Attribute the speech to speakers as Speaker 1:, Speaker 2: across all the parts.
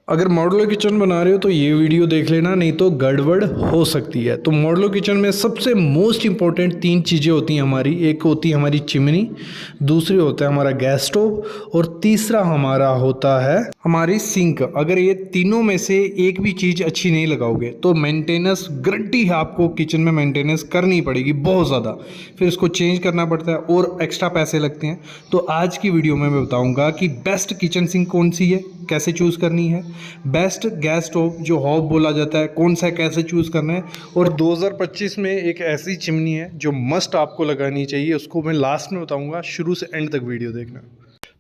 Speaker 1: अगर modular kitchen बना रहे हो तो ये वीडियो देख लेना, नहीं तो गड़बड़ हो सकती है। तो मॉड्यूलर किचन में सबसे मोस्ट इंपॉर्टेंट तीन चीज़ें होती हैं हमारी। एक होती है हमारी चिमनी, दूसरी होता है हमारा गैस स्टोव और तीसरा हमारा होता है हमारी सिंक। अगर ये तीनों में से एक भी चीज़ अच्छी नहीं लगाओगे तो मेंटेनेंस गारंटी है आपको किचन में मेंटेनेंस करनी पड़ेगी बहुत ज़्यादा, फिर इसको चेंज करना पड़ता है और एक्स्ट्रा पैसे लगते हैं। तो आज की वीडियो में मैं बताऊँगा कि बेस्ट किचन सिंक कौन सी है, कैसे चूज़ करनी है, बेस्ट गैस स्टोव जो हॉब बोला जाता है कौन सा कैसे चूज़ करना है, और 2025 में एक ऐसी चिमनी है जो मस्ट आपको लगानी चाहिए, उसको मैं लास्ट में बताऊंगा। शुरू से एंड तक वीडियो देखना।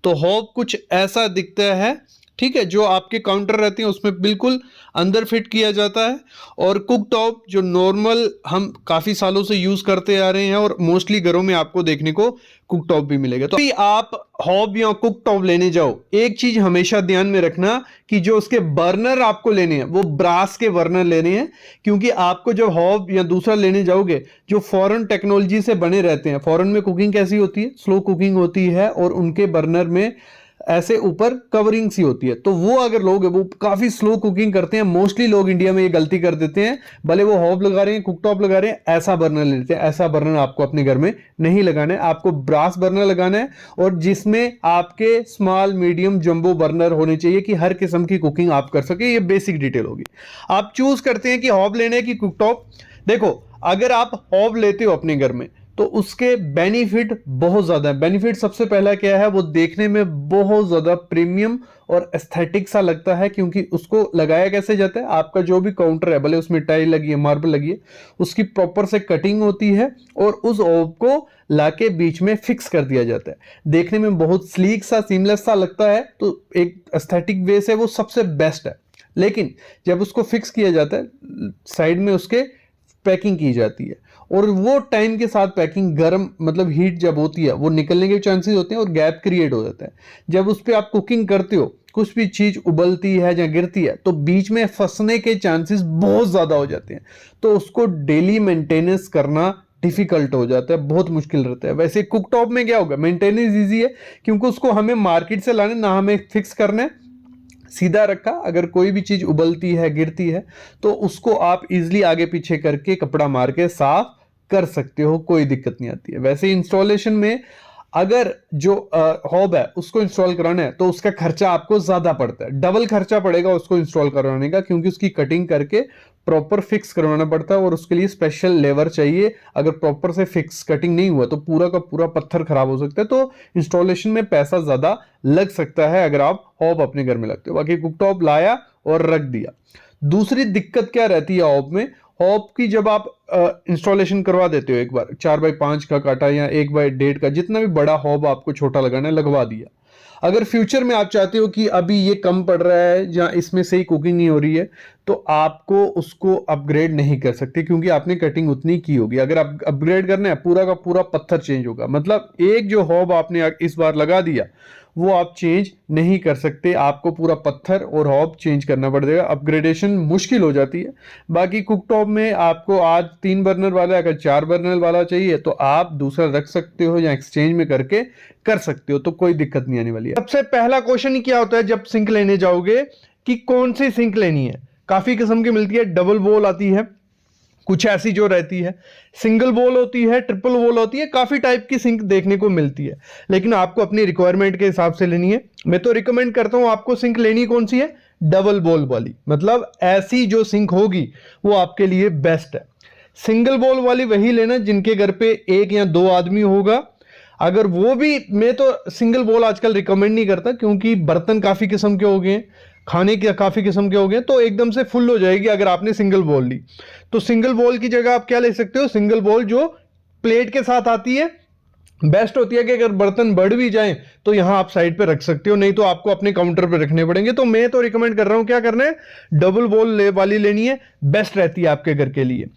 Speaker 1: तो हॉब कुछ ऐसा दिखता है, ठीक है, जो आपके काउंटर रहते हैं उसमें बिल्कुल अंदर फिट किया जाता है। और कुक टॉप जो नॉर्मल हम काफ़ी सालों से यूज़ करते आ रहे हैं और मोस्टली घरों में आपको देखने को कुक टॉप भी मिलेगा। तो आप हॉब या कुक टॉप लेने जाओ, एक चीज़ हमेशा ध्यान में रखना कि जो उसके बर्नर आपको लेने हैं वो ब्रास के बर्नर लेने हैं, क्योंकि आपको जब हॉब या दूसरा लेने जाओगे जो फॉरेन टेक्नोलॉजी से बने रहते हैं, फॉरेन में कुकिंग कैसी होती है, स्लो कुकिंग होती है और उनके बर्नर में ऐसे ऊपर कवरिंग सी होती है, तो वो अगर लोग वो काफी स्लो कुकिंग करते हैं। मोस्टली लोग इंडिया में ये गलती कर देते हैं, भले वो हॉब लगा रहे हैं कुक टॉप लगा रहे हैं, ऐसा बर्नर लेते हैं। ऐसा बर्नर आपको अपने घर में नहीं लगाना है, आपको ब्रास बर्नर लगाना है और जिसमें आपके स्मॉल मीडियम जंबो बर्नर होने चाहिए कि हर किस्म की कुकिंग आप कर सके। ये बेसिक डिटेल होगी। आप चूज करते हैं कि हॉब लेने की कुक टॉप। देखो, अगर आप हॉब लेते हो अपने घर में तो उसके बेनिफिट बहुत ज़्यादा है। बेनिफिट सबसे पहला क्या है, वो देखने में बहुत ज़्यादा प्रीमियम और एस्थेटिक सा लगता है, क्योंकि उसको लगाया कैसे जाता है, आपका जो भी काउंटर है, भले उसमें टाइल लगी है, मार्बल लगी है, उसकी प्रॉपर से कटिंग होती है और उस ऑब को लाके बीच में फिक्स कर दिया जाता है। देखने में बहुत स्लीक सा, सीमलेस सा लगता है, तो एक एस्थेटिक वे से वो सबसे बेस्ट है। लेकिन जब उसको फिक्स किया जाता है, साइड में उसके पैकिंग की जाती है और वो टाइम के साथ पैकिंग गर्म मतलब हीट जब होती है वो निकलने के चांसेस होते हैं और गैप क्रिएट हो जाता है। जब उस पर आप कुकिंग करते हो, कुछ भी चीज उबलती है या गिरती है तो बीच में फंसने के चांसेस बहुत ज्यादा हो जाते हैं, तो उसको डेली मेंटेनेंस करना डिफिकल्ट हो जाता है, बहुत मुश्किल रहता है। वैसे कुक टॉप में क्या होगा, मेंटेनेंस ईजी है क्योंकि उसको हमें मार्केट से लाने ना, हमें फिक्स करना है, सीधा रखा। अगर कोई भी चीज उबलती है गिरती है तो उसको आप इजीली आगे पीछे करके कपड़ा मार के साफ कर सकते हो, कोई दिक्कत नहीं आती है। वैसे इंस्टॉलेशन में अगर जो हॉब है उसको इंस्टॉल कराना है तो उसका खर्चा आपको ज्यादा पड़ता है, डबल खर्चा पड़ेगा उसको इंस्टॉल करवाने का, क्योंकि उसकी कटिंग करके प्रॉपर फिक्स करवाना पड़ता है और उसके लिए स्पेशल लेवर चाहिए। अगर प्रॉपर से फिक्स कटिंग नहीं हुआ तो पूरा का पूरा पत्थर खराब हो सकता है, तो इंस्टॉलेशन में पैसा ज्यादा लग सकता है अगर आप हॉब अपने घर में लगते हो। बाकी कुकटॉप लाया और रख दिया। दूसरी दिक्कत क्या रहती है हॉब में, हॉब की जब आप इंस्टॉलेशन करवा देते हो, एक बार 4x5 का काटा या 1x1.5 का, जितना भी बड़ा हॉब आपको छोटा लगाना है लगवा दिया। अगर फ्यूचर में आप चाहते हो कि अभी ये कम पड़ रहा है या इसमें से ही कुकिंग नहीं हो रही है तो आपको उसको अपग्रेड नहीं कर सकते, क्योंकि आपने कटिंग उतनी की होगी। अगर आप अपग्रेड करना है पूरा का पूरा पत्थर चेंज होगा, मतलब एक जो हॉब आपने इस बार लगा दिया वो आप चेंज नहीं कर सकते, आपको पूरा पत्थर और हॉब चेंज करना पड़ेगा। अपग्रेडेशन मुश्किल हो जाती है। बाकी कुकटॉप में आपको आज 3 बर्नर वाला, अगर 4 बर्नर वाला चाहिए तो आप दूसरा रख सकते हो या एक्सचेंज में करके कर सकते हो, तो कोई दिक्कत नहीं आने वाली है। सबसे पहला क्वेश्चन ही क्या होता है जब सिंक लेने जाओगे कि कौन सी सिंक लेनी है। काफी किस्म की मिलती है, डबल वॉल आती है, कुछ ऐसी जो रहती है, सिंगल वॉल होती है, ट्रिपल वॉल होती है, काफी टाइप की सिंक देखने को मिलती है, लेकिन आपको अपनी रिक्वायरमेंट के हिसाब से लेनी है। मैं तो रिकमेंड करता हूं आपको सिंक लेनी कौन सी है, डबल वॉल वाली, मतलब ऐसी जो सिंक होगी वो आपके लिए बेस्ट है। सिंगल वॉल वाली वही लेना जिनके घर पे 1 या 2 आदमी होगा। अगर वो भी, मैं तो सिंगल वॉल आजकल रिकमेंड नहीं करता क्योंकि बर्तन काफी किस्म के हो गए, खाने के काफी किस्म के हो गए, तो एकदम से फुल हो जाएगी अगर आपने सिंगल बॉल ली। तो सिंगल बॉल की जगह आप क्या ले सकते हो, सिंगल बॉल जो प्लेट के साथ आती है, बेस्ट होती है कि अगर बर्तन बढ़ भी जाए तो यहां आप साइड पे रख सकते हो, नहीं तो आपको अपने काउंटर पे रखने पड़ेंगे। तो मैं तो रिकमेंड कर रहा हूं क्या करना है, डबल बॉल वाली लेनी है, बेस्ट रहती है आपके घर के लिए।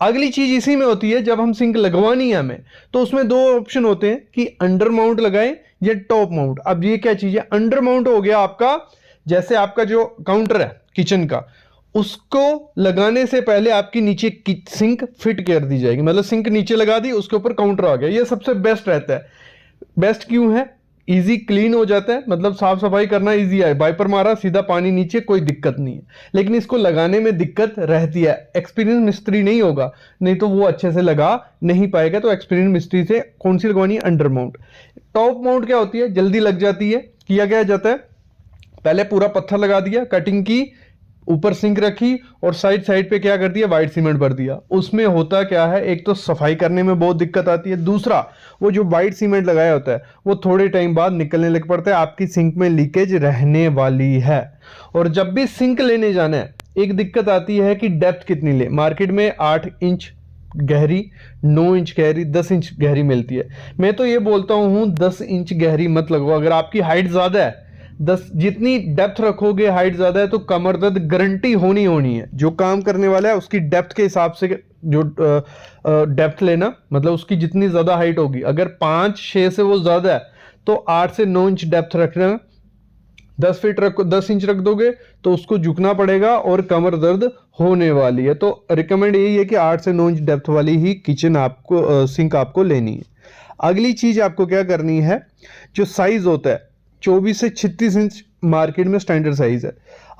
Speaker 1: अगली चीज इसी में होती है, जब हम सिंक लगवानी है हमें तो उसमें 2 ऑप्शन होते हैं कि अंडर माउंट लगाएं या टॉप माउंट। अब ये क्या चीज है, अंडर माउंट हो गया आपका, जैसे आपका जो काउंटर है किचन का, उसको लगाने से पहले आपकी नीचे सिंक फिट कर दी जाएगी, मतलब सिंक नीचे लगा दी, उसके ऊपर काउंटर आ गया। ये सबसे बेस्ट रहता है। बेस्ट क्यों है, इजी क्लीन हो जाता है, मतलब साफ सफाई करना इजी है, वाइपर मारा सीधा पानी नीचे, कोई दिक्कत नहीं है। लेकिन इसको लगाने में दिक्कत रहती है, एक्सपीरियंस मिस्त्री नहीं होगा नहीं तो वो अच्छे से लगा नहीं पाएगा। तो एक्सपीरियंस मिस्त्री से कौन सी लगवानी है, अंडर माउंट। टॉप माउंट क्या होती है, जल्दी लग जाती है। किया क्या जाता है, पहले पूरा पत्थर लगा दिया, कटिंग की, ऊपर सिंक रखी और साइड साइड पे क्या कर दिया, व्हाइट सीमेंट भर दिया। उसमें होता क्या है, एक तो सफाई करने में बहुत दिक्कत आती है, दूसरा वो जो व्हाइट सीमेंट लगाया होता है वो थोड़े टाइम बाद निकलने लग पड़ता है, आपकी सिंक में लीकेज रहने वाली है। और जब भी सिंक लेने जाना है, एक दिक्कत आती है कि डेप्थ कितनी ले। मार्केट में 8 इंच गहरी, 9 इंच गहरी, 10 इंच गहरी मिलती है। मैं तो ये बोलता हूँ 10 इंच गहरी मत लगवाओ। अगर आपकी हाइट ज्यादा है, 10 जितनी डेप्थ रखोगे, हाइट ज्यादा है तो कमर दर्द गारंटी होनी है। जो काम करने वाला है उसकी डेप्थ के हिसाब से जो डेप्थ लेना, मतलब उसकी जितनी ज्यादा हाइट होगी, अगर 5-6 से वो ज्यादा है तो 8 से 9 इंच डेप्थ रखना। 10 फीट रखो, 10 इंच रख दोगे तो उसको झुकना पड़ेगा और कमर दर्द होने वाली है। तो रिकमेंड यही है कि 8 से 9 इंच डेप्थ वाली ही किचन आपको सिंक आपको लेनी है। अगली चीज आपको क्या करनी है, जो साइज होता है 24 से 36 इंच मार्केट में स्टैंडर्ड साइज है।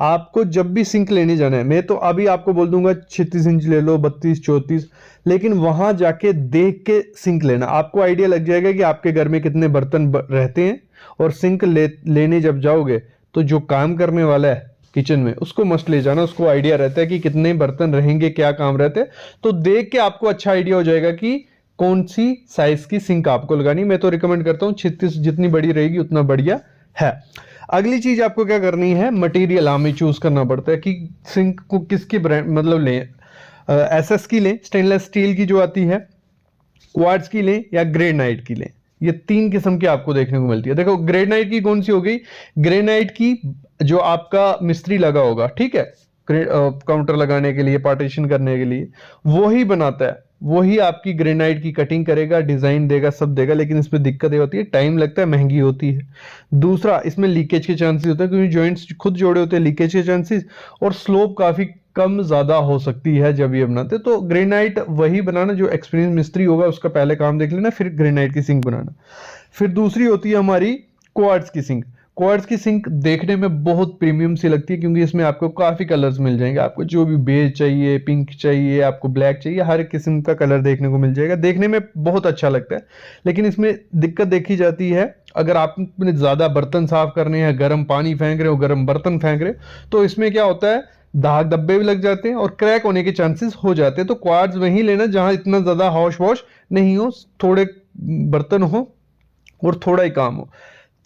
Speaker 1: आपको जब भी सिंक लेने जाना है, मैं तो अभी आपको बोल दूंगा 36 इंच ले लो, 32, 34, लेकिन वहां जाके देख के सिंक लेना, आपको आइडिया लग जाएगा कि आपके घर में कितने बर्तन रहते हैं। और सिंक लेने जब जाओगे तो जो काम करने वाला है किचन में उसको मस्ट ले जाना, उसको आइडिया रहता है कि कितने बर्तन रहेंगे, क्या काम रहते हैं। तो देख के आपको अच्छा आइडिया हो जाएगा कि कौन सी साइज की सिंक आपको लगानी। मैं तो रिकमेंड करता हूं 36, जितनी बड़ी रहेगी उतना बढ़िया है। अगली चीज आपको क्या करनी है, मटेरियल हमें चूज करना पड़ता है कि सिंक को किसकी ब्रांड मतलब लें। एसएस की लें, स्टेनलेस स्टील की जो आती है, क्वार्ट्ज की लें या ग्रेनाइट की लें। ये 3 किस्म की आपको देखने को मिलती है। देखो ग्रेनाइट की कौन सी हो गई, ग्रेनाइट की जो आपका मिस्त्री लगा होगा, ठीक है, काउंटर लगाने के लिए, पार्टीशन करने के लिए वही बनाता है, वही आपकी ग्रेनाइट की कटिंग करेगा, डिजाइन देगा, सब देगा। लेकिन इसमें दिक्कत ये होती है, टाइम लगता है, महंगी होती है। दूसरा, इसमें लीकेज के चांसेस होते हैं क्योंकि जॉइंट्स खुद जोड़े होते हैं, लीकेज के चांसेस, और स्लोप काफी कम ज्यादा हो सकती है जब ये बनाते। तो ग्रेनाइट वही बनाना जो एक्सपीरियंस मिस्त्री होगा, उसका पहले काम देख लेना, फिर ग्रेनाइट की सिंक बनाना। फिर दूसरी होती है हमारी क्वार्ट्ज की सिंक। क्वार्ट्ज की सिंक देखने में बहुत प्रीमियम सी लगती है क्योंकि इसमें आपको काफी कलर्स मिल जाएंगे। आपको जो भी बेज चाहिए, पिंक चाहिए, आपको ब्लैक चाहिए, हर किस्म का कलर देखने को मिल जाएगा। देखने में बहुत अच्छा लगता है, लेकिन इसमें दिक्कत देखी जाती है, अगर आपने ज्यादा बर्तन साफ करने हैं, गर्म पानी फेंक रहे हो, गर्म बर्तन फेंक रहे हो, तो इसमें क्या होता है, दाग धब्बे भी लग जाते हैं और क्रैक होने के चांसेस हो जाते हैं। तो क्वार्ट्ज वहीं लेना जहां इतना ज्यादा हॉश वॉश नहीं हो, थोड़े बर्तन हो और थोड़ा ही काम हो।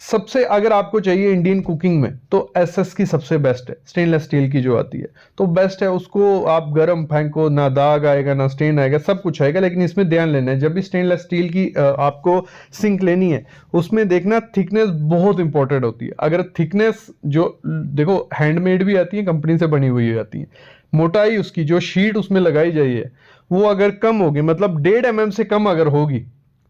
Speaker 1: सबसे अगर आपको चाहिए इंडियन कुकिंग में तो एसएस की सबसे बेस्ट है, स्टेनलेस स्टील की जो आती है तो बेस्ट है। उसको आप गरम फेंको, ना दाग आएगा ना स्टेन आएगा, सब कुछ आएगा। लेकिन इसमें ध्यान लेना है, जब भी स्टेनलेस स्टील की आपको सिंक लेनी है, उसमें देखना थिकनेस बहुत इंपॉर्टेंट होती है। अगर थिकनेस जो देखो हैंडमेड भी आती है, कंपनी से बनी हुई आती है, मोटाई उसकी जो शीट उसमें लगाई जाइए वो अगर कम होगी, मतलब 1.5 mm से कम अगर होगी,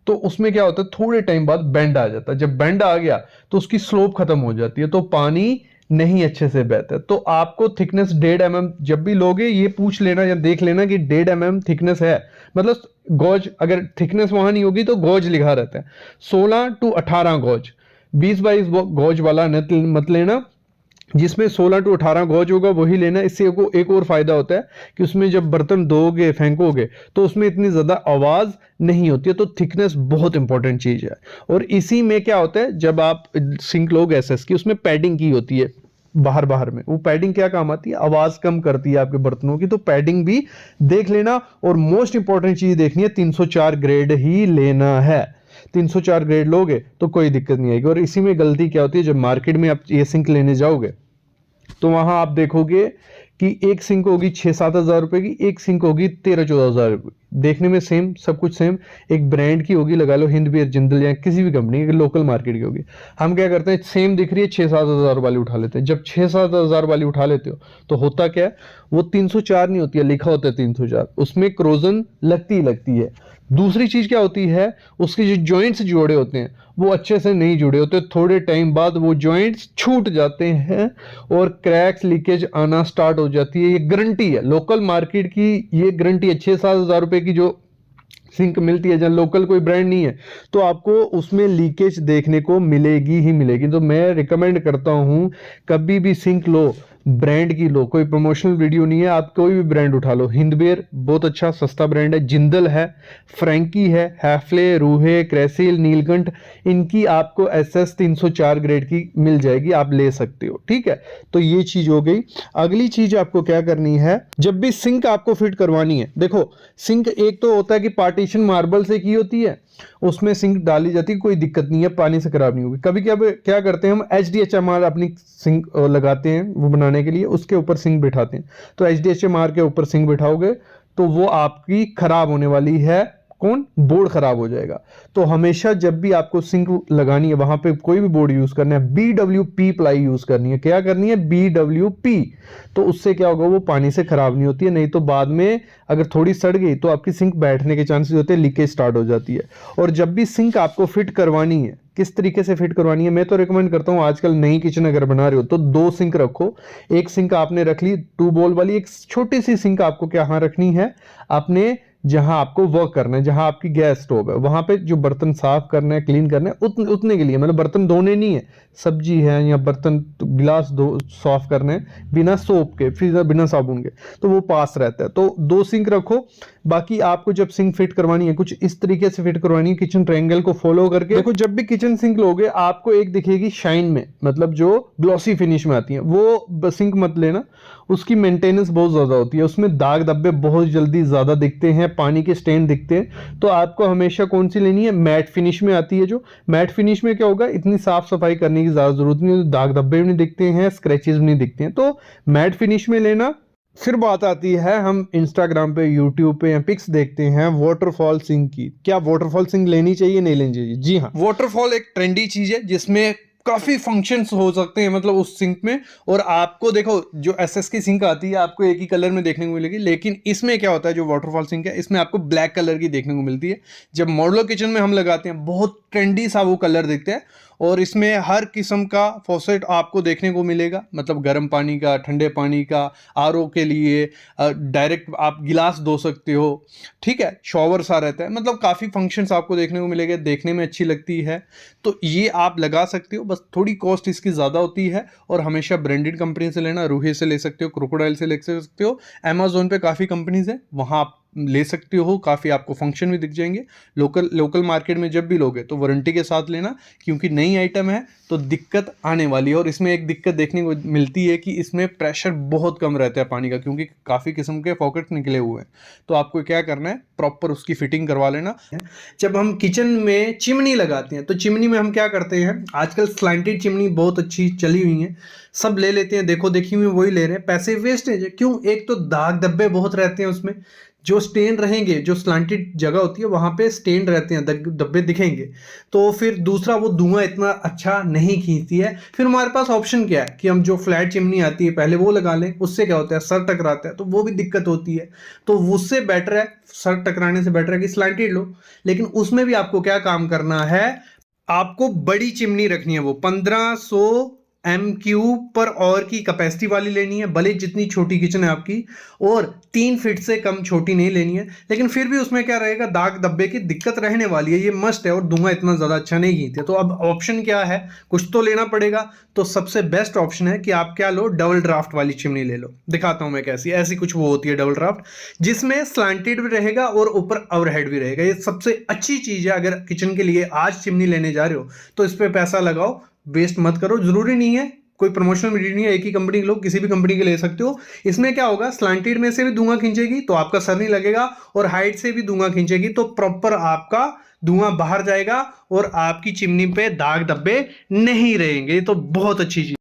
Speaker 1: तो उसमें क्या होता है, थोड़े टाइम बाद बेंड आ जाता है। जब बेंड आ गया तो उसकी स्लोप खत्म हो जाती है, तो पानी नहीं अच्छे से बहता है। तो आपको थिकनेस 1.5 mm जब भी लोगे, ये पूछ लेना या देख लेना कि 1.5 mm थिकनेस है, मतलब गॉज, अगर थिकनेस वहां नहीं होगी तो गॉज लिखा रहता है। 16 to 18 गॉज, 20-22 गॉज वाला मत लेना। जिसमें 16 to 18 गॉज होगा वही लेना। इससे एक और फायदा होता है कि उसमें जब बर्तन धोगे, फेंकोगे, तो उसमें इतनी ज्यादा आवाज नहीं होती है। तो थिकनेस बहुत इंपॉर्टेंट चीज है। और इसी में क्या होता है, जब आप सिंक लोगे एसएस की, उसमें पैडिंग की होती है बाहर में। वो पैडिंग क्या काम आती है, आवाज कम करती है आपके बर्तनों की, तो पैडिंग भी देख लेना। और मोस्ट इंपॉर्टेंट चीज देखनी है, 304 ग्रेड ही लेना है। 304 ग्रेड लोगे तो कोई दिक्कत नहीं आएगी। और इसी में गलती क्या होती है, जब मार्केट में आप ये सिंक लेने जाओगे तो वहां आप देखोगे कि एक सिंक होगी 6-7 हजार रुपए की, एक सिंक होगी 13-14 हजार रुपए। देखने में सेम, सब कुछ सेम, एक ब्रांड की होगी, लगा लो हिंद बियर, जिंदल या किसी भी कंपनी की, लोकल मार्केट की होगी। हम क्या करते हैं, सेम दिख रही है, 6-7 हजार वाली उठा लेते हैं। जब 6-7 हजार वाली उठा लेते हो तो होता क्या है, वो 304 नहीं होती है, लिखा होता है 304, उसमें क्रोजन लगती है। दूसरी चीज क्या होती है, उसके जो जॉइंट्स जोड़े होते हैं वो अच्छे से नहीं जुड़े होते, थोड़े टाइम बाद वो जॉइंट्स छूट जाते हैं और क्रैक्स, लीकेज आना स्टार्ट हो जाती है। ये गारंटी है, लोकल मार्केट की ये गारंटी है। 6-7 हजार रुपए की जो सिंक मिलती है, जहाँ लोकल कोई ब्रांड नहीं है तो आपको उसमें लीकेज देखने को मिलेगी ही मिलेगी। तो मैं रिकमेंड करता हूँ कभी भी सिंक लो, ब्रांड की लो, कोई प्रमोशनल वीडियो नहीं है, आप कोई भी ब्रांड उठा लो। हिंदवेयर बहुत अच्छा सस्ता ब्रांड है, जिंदल है, फ्रैंकी है, हैफले, रूहे, क्रेसिल, नीलकंठ, इनकी आपको SS 304 ग्रेड की मिल जाएगी, आप ले सकते हो। ठीक है, तो ये चीज हो गई। अगली चीज आपको क्या करनी है, जब भी सिंक आपको फिट करवानी है, देखो सिंक एक तो होता है कि पार्टीशन मार्बल से की होती है, उसमें सिंक डाली जाती है, कोई दिक्कत नहीं है, पानी से खराब नहीं होगी। कभी कभी क्या करते हैं हम, HDHMR अपनी सिंक लगाते हैं वो बनाने के लिए, उसके ऊपर सिंक बिठाते हैं। तो HDHMR के ऊपर सिंक बिठाओगे तो वो आपकी खराब होने वाली है, कौन, बोर्ड खराब हो जाएगा। तो हमेशा जब भी आपको सिंक लगानी है, वहां पे कोई भी बोर्ड यूज करना है, BWP प्लाई यूज करनी है। क्या करनी है, BWP। तो उससे क्या होगा, वो पानी से खराब नहीं होती है, नहीं तो बाद में अगर थोड़ी सड़ गई तो आपकी सिंक बैठने के चांसेस होते हैं, लीकेज स्टार्ट हो जाती है। और जब भी सिंक आपको फिट करवानी है, किस तरीके से फिट करवानी है, मैं तो रिकमेंड करता हूं, आजकल नई किचन अगर बना रहे हो तो 2 सिंक रखो। एक सिंक आपने रख ली 2 बॉल वाली, एक छोटी सी सिंक आपको क्या यहाँ रखनी है, आपने जहां आपको वर्क करना है, जहां आपकी गैस स्टोव है, वहां पे जो बर्तन साफ करना है, क्लीन करना है, उतने के लिए, मतलब बर्तन धोने नहीं है, सब्जी है या बर्तन गिलास धो साफ करने हैं बिना सोप के, फिर बिना साबुन के, तो वो पास रहता है। तो 2 सिंक रखो। बाकी आपको जब सिंक फिट करवानी है, कुछ इस तरीके से फिट करवानी है, किचन ट्रायंगल को फॉलो करके। देखो जब भी किचन सिंक लोगे आपको एक दिखेगी शाइन में, मतलब जो ग्लॉसी फिनिश में आती है, वो सिंक मत लेना, उसकी मेंटेनेंस बहुत ज्यादा होती है, उसमें दाग धब्बे बहुत जल्दी ज्यादा दिखते हैं, पानी के स्टेन दिखते हैं। तो आपको हमेशा कौन सी लेनी है, मैट फिनिश में आती है। जो मैट फिनिश में क्या होगा, इतनी साफ सफाई करने की ज्यादा जरूरत नहीं है, दाग धब्बे भी नहीं दिखते हैं, स्क्रैचेस भी नहीं दिखते हैं, तो मैट फिनिश में लेना। फिर बात आती है, हम इंस्टाग्राम पे, यूट्यूब पे पिक्स देखते हैं वाटरफॉल सिंक की। क्या वाटरफॉल सिंक लेनी चाहिए, नहीं लेनी चाहिए? जी हाँ, वाटरफॉल एक ट्रेंडी चीज है जिसमें काफी फंक्शंस हो सकते हैं, मतलब उस सिंक में। और आपको देखो जो SS की सिंक आती है आपको एक ही कलर में देखने को मिलेगी, लेकिन इसमें क्या होता है, जो वाटरफॉल सिंक है इसमें आपको ब्लैक कलर की देखने को मिलती है। जब मॉड्यूलर किचन में हम लगाते हैं बहुत ट्रेंडी सा वो कलर दिखता है। और इसमें हर किस्म का फॉसेट आपको देखने को मिलेगा, मतलब गर्म पानी का, ठंडे पानी का, RO के लिए, डायरेक्ट आप गिलास धो सकते हो। ठीक है, शॉवर सा रहता है, मतलब काफ़ी फंक्शंस आपको देखने को मिलेंगे, देखने में अच्छी लगती है। तो ये आप लगा सकते हो, बस थोड़ी कॉस्ट इसकी ज़्यादा होती है। और हमेशा ब्रांडेड कंपनी से लेना, रूहे से ले सकते हो, क्रोकोडाइल से ले सकते हो, अमेजोन पे काफ़ी कंपनीज है, वहाँ आप ले सकते हो, काफ़ी आपको फंक्शन भी दिख जाएंगे। लोकल मार्केट में जब भी लोगे तो वारंटी के साथ लेना, क्योंकि नई आइटम है तो दिक्कत आने वाली है। और इसमें एक दिक्कत देखने को मिलती है कि इसमें प्रेशर बहुत कम रहता है पानी का, क्योंकि काफ़ी किस्म के पॉकेट निकले हुए हैं। तो आपको क्या करना है, प्रॉपर उसकी फिटिंग करवा लेना। जब हम किचन में चिमनी लगाते हैं तो चिमनी में हम क्या करते हैं, आजकल स्लैंटेड चिमनी बहुत अच्छी चली हुई है, सब ले लेते हैं, देखो देखी में वही ले रहे हैं, पैसे वेस्टेज है। क्यों, एक तो दाग धब्बे बहुत रहते हैं उसमें, जो स्टेन रहेंगे, जो स्लांटेड जगह होती है वहां पे स्टेन रहते हैं, धब्बे दिखेंगे। तो फिर दूसरा वो धुआं इतना अच्छा नहीं खींचती है। फिर हमारे पास ऑप्शन क्या है कि हम जो फ्लैट चिमनी आती है पहले वो लगा लें, उससे क्या होता है सर टकराता है, तो वो भी दिक्कत होती है। तो उससे बेटर है, सर टकराने से बेटर है कि स्लांटेड लो। लेकिन उसमें भी आपको क्या काम करना है, आपको बड़ी चिमनी रखनी है, वो 1500 MQ पर और की कैपेसिटी वाली लेनी है, भले जितनी छोटी किचन है आपकी, और 3 फीट से कम छोटी नहीं लेनी है। लेकिन फिर भी उसमें क्या रहेगा, दाग धब्बे की दिक्कत रहने वाली है, ये मस्ट है। और धुआं इतना ज़्यादा अच्छा नहीं खींचते। तो अब ऑप्शन क्या है, कुछ तो लेना पड़ेगा। तो सबसे बेस्ट ऑप्शन है कि आप क्या लो, डबल ड्राफ्ट वाली चिमनी ले लो। दिखाता हूं मैं कैसी, ऐसी कुछ वो होती है डबल ड्राफ्ट, जिसमें स्लांटेड भी रहेगा और ऊपर ओवरहेड भी रहेगा। ये सबसे अच्छी चीज़ है। अगर किचन के लिए आज चिमनी लेने जा रहे हो तो इस पर पैसा लगाओ, वेस्ट मत करो। जरूरी नहीं है, कोई प्रमोशनल वीडियो नहीं है, एक ही कंपनी के लोग किसी भी कंपनी के ले सकते हो। इसमें क्या होगा, स्लांटेड में से भी धुआं खींचेगी तो आपका सर नहीं लगेगा, और हाइट से भी धुआं खींचेगी तो प्रॉपर आपका धुआं बाहर जाएगा और आपकी चिमनी पे दाग धब्बे नहीं रहेंगे। तो बहुत अच्छी चीज।